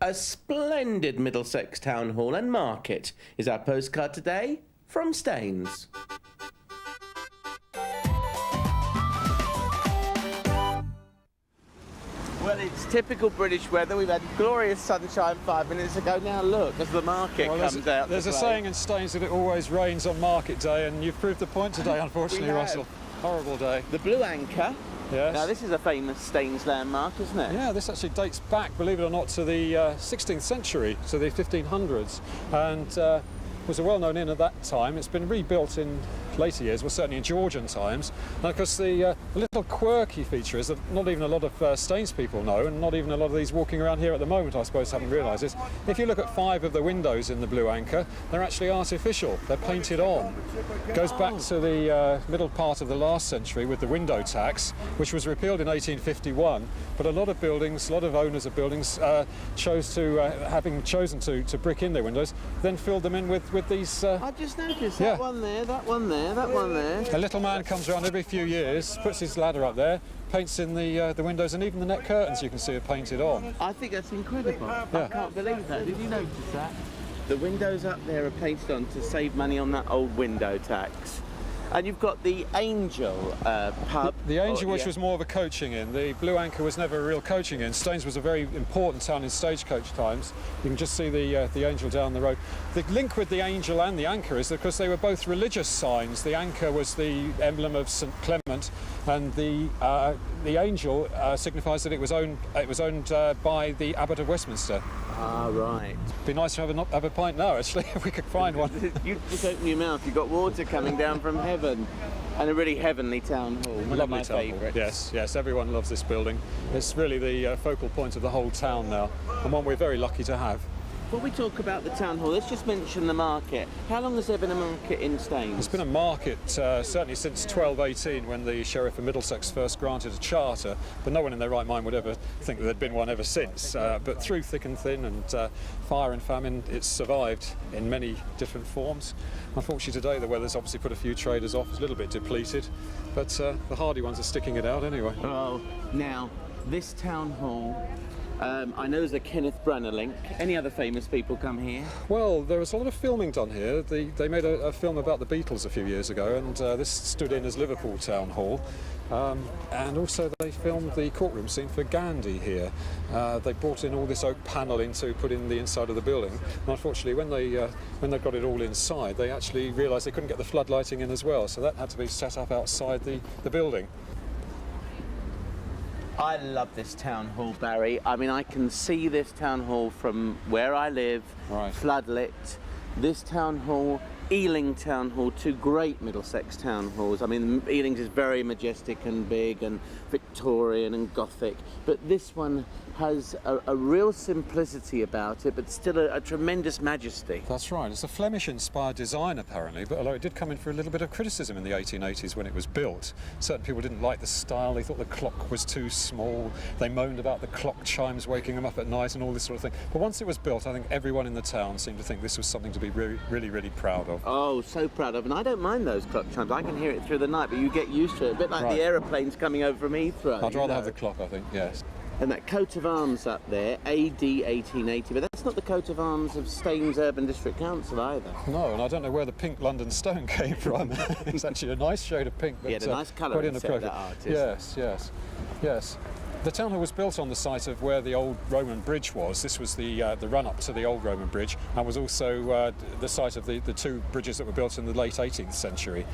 A splendid Middlesex town hall and market is our postcard today from Staines. Well, it's typical British weather. We've had glorious sunshine 5 minutes ago. Now look, as the market comes out. There's a saying in Staines that it always rains on market day, and you've proved the point today, unfortunately, Russell. Horrible day. The Blue Anchor. Yes. Now, this is a famous Staines landmark, isn't it? Yeah, this actually dates back, believe it or not, to the 16th century, to the 1500s, and was a well-known inn at that time. It's been rebuilt in later years, well, certainly in Georgian times. And of course, the little quirky feature is that not even a lot of Staines people know, and not even a lot of these walking around here at the moment, I suppose, haven't realised this. If you look at 5 of the windows in the Blue Anchor, they're actually artificial. They're painted on. It goes back to the middle part of the last century with the window tax, which was repealed in 1851. But a lot of buildings, a lot of owners of buildings chose to, having chosen to brick in their windows, then filled them in with these... I've just noticed that one there, that one there. That one there. A little man comes around every few years, puts his ladder up there, paints in the windows, and even the net curtains you can see are painted on. I think that's incredible. Yeah. I can't believe that. Did you notice that? The windows up there are painted on to save money on that old window tax. And you've got the Angel pub. The Angel, which was more of a coaching inn. The Blue Anchor was never a real coaching inn. Staines was a very important town in stagecoach times. You can just see the Angel down the road. The link with the Angel and the Anchor is because they were both religious signs. The Anchor was the emblem of St Clement, and the Angel signifies that it was owned by the Abbot of Westminster. Ah, right. Be nice to have a pint now, actually, if we could find one. You just open your mouth, you've got water coming down from heaven. And a really heavenly town hall. One of my favourites. Yes, everyone loves this building. It's really the focal point of the whole town now, and one we're very lucky to have. Before we talk about the town hall, let's just mention the market. How long has there been a market in Staines? There's been a market certainly since 1218, when the Sheriff of Middlesex first granted a charter, but no one in their right mind would ever think that there'd been one ever since. But through thick and thin and fire and famine, it's survived in many different forms. Unfortunately today the weather's obviously put a few traders off, it's a little bit depleted, but the hardy ones are sticking it out anyway. Oh, now, this town hall, I know there's a Kenneth Branagh link. Any other famous people come here? Well, there was a lot of filming done here. They made a film about the Beatles a few years ago, and this stood in as Liverpool Town Hall. And also they filmed the courtroom scene for Gandhi here. They brought in all this oak paneling to put in the inside of the building. And unfortunately, when they got it all inside, they actually realised they couldn't get the floodlighting in as well, so that had to be set up outside the building. I love this town hall, Barry. I mean, I can see this town hall from where I live, right. Floodlit. This town hall, Ealing Town Hall, 2 great Middlesex town halls. I mean, Ealing's is very majestic and big and Victorian and Gothic, but this one has a real simplicity about it, but still a tremendous majesty. That's right. It's a Flemish-inspired design, apparently, but although it did come in for a little bit of criticism in the 1880s when it was built. Certain people didn't like the style. They thought the clock was too small. They moaned about the clock chimes waking them up at night and all this sort of thing. But once it was built, I think everyone in the town seemed to think this was something to be really, really, really proud of. Oh, so proud of. And I don't mind those clock chimes. I can hear it through the night, but you get used to it. A bit like the aeroplanes coming over from Heathrow. I'd rather have the clock, I think, yes. And that coat of arms up there, AD 1880, but that's not the coat of arms of Staines Urban District Council either. No, and I don't know where the pink London stone came from. It's actually a nice shade of pink. But, yeah, a nice colour in that artist. Yes. The town hall was built on the site of where the old Roman bridge was. This was the run-up to the old Roman bridge, and was also the site of the 2 bridges that were built in the late 18th century.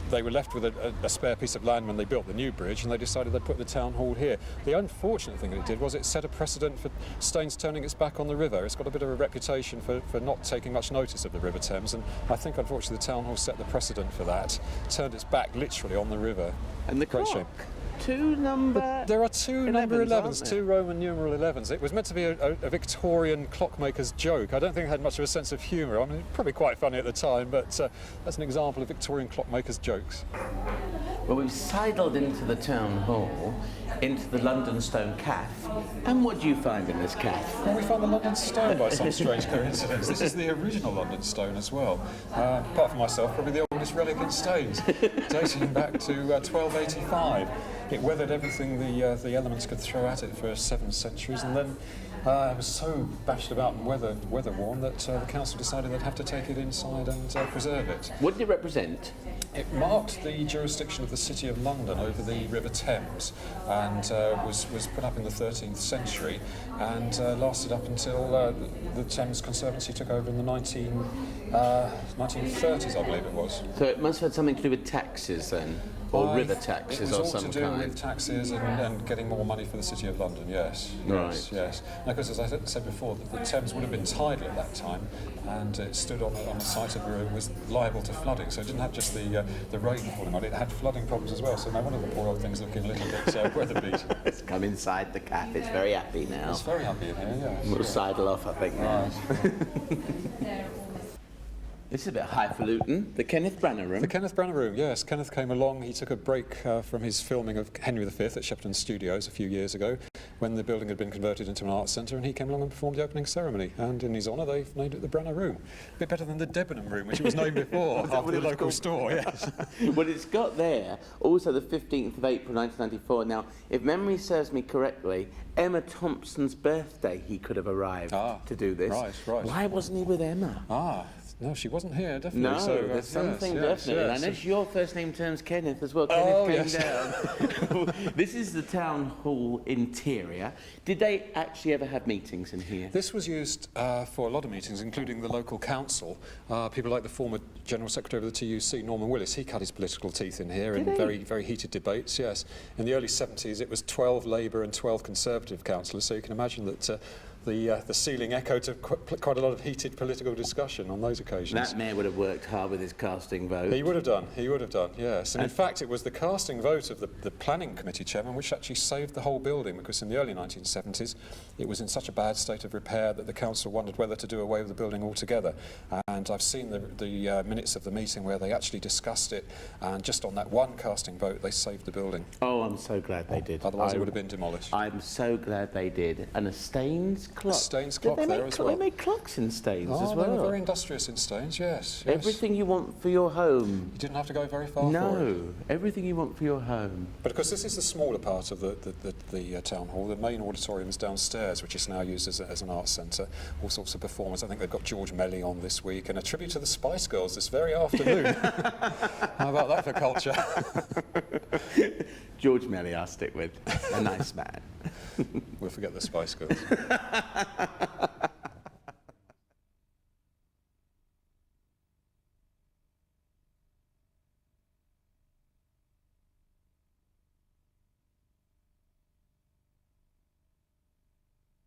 They were left with a spare piece of land when they built the new bridge, and they decided they'd put the town hall here. The unfortunate thing that it did was it set a precedent for Staines turning its back on the river. It's got a bit of a reputation for not taking much notice of the River Thames, and I think unfortunately the town hall set the precedent for that, turned its back literally on the river. And the Great clock. shame. There are 2 number 11s, 2 Roman numeral 11s. It was meant to be a Victorian clockmaker's joke. I don't think it had much of a sense of humour. I mean, probably quite funny at the time, but that's an example of Victorian clockmaker's jokes. Well, we've sidled into the town hall, into the London Stone Cafe, and what do you find in this cafe? Well, we found the London Stone by some strange coincidence. This is the original London Stone as well. Apart from myself, probably the oldest relic in Staines, dating back to 1285. It weathered everything the elements could throw at it for 7 centuries, and then It was so bashed about and weather-worn that the council decided they'd have to take it inside and preserve it. What did it represent? It marked the jurisdiction of the City of London over the River Thames, and was put up in the 13th century and lasted up until the Thames Conservancy took over in the 1930s, I believe it was. So it must have had something to do with taxes then, or river taxes of some It was all to do kind. with taxes and getting more money for the City of London, yes. Right. Yes. And of course, as I said before, the Thames would have been tidal at that time, and it stood on the site of where it was liable to flooding, so it didn't have just the rain falling on it, it had flooding problems as well, so no wonder the poor old thing's looking a little bit weather-beaten. It's come inside the cap, it's very happy now. It's very happy in here, yes. We'll sidle off, I think, now. This is a bit highfalutin. The Kenneth Branagh room. The Kenneth Branagh room, yes. Kenneth came along, he took a break from his filming of Henry V at Shepperton Studios a few years ago when the building had been converted into an arts centre, and he came along and performed the opening ceremony, and in his honour they've named it the Branagh room. A bit better than the Debenham room, which it was named before, after the local store, yes. Well, it's got there also the 15th of April 1994. Now, if memory serves me correctly, Emma Thompson's birthday he could have arrived to do this. Right. Why wasn't he with Emma? No, she wasn't here, definitely. No, so, there's something definitely. Yes. And I know your first name terms Kenneth as well. Kenneth came down. This is the town hall interior. Did they actually ever have meetings in here? This was used for a lot of meetings, including the local council. People like the former General Secretary of the TUC, Norman Willis, he cut his political teeth in here in very, very heated debates, yes. In the early 70s, it was 12 Labour and 12 Conservative councillors, so you can imagine that the ceiling echoed to quite a lot of heated political discussion on those occasions. That mayor would have worked hard with his casting vote. He would have done, yes. And in fact, it was the casting vote of the planning committee chairman which actually saved the whole building, because in the early 1970s it was in such a bad state of repair that the council wondered whether to do away with the building altogether. And I've seen the minutes of the meeting where they actually discussed it, and just on that one casting vote they saved the building. Oh, I'm so glad they did. Otherwise it would have been demolished. I'm so glad they did. And a Staines clock. A Staines clock there as well. They made clocks in Staines as well. They were very industrious in Staines, yes. Everything you want for your home. You didn't have to go very far for it. No, everything you want for your home. But of course this is the smaller part of the town hall. The main auditorium is downstairs, which is now used as an arts centre. All sorts of performers. I think they've got George Melly on this week, and a tribute to the Spice Girls this very afternoon. How about that for culture? George Melly I'll stick with. A nice man. We'll forget the Spice Girls.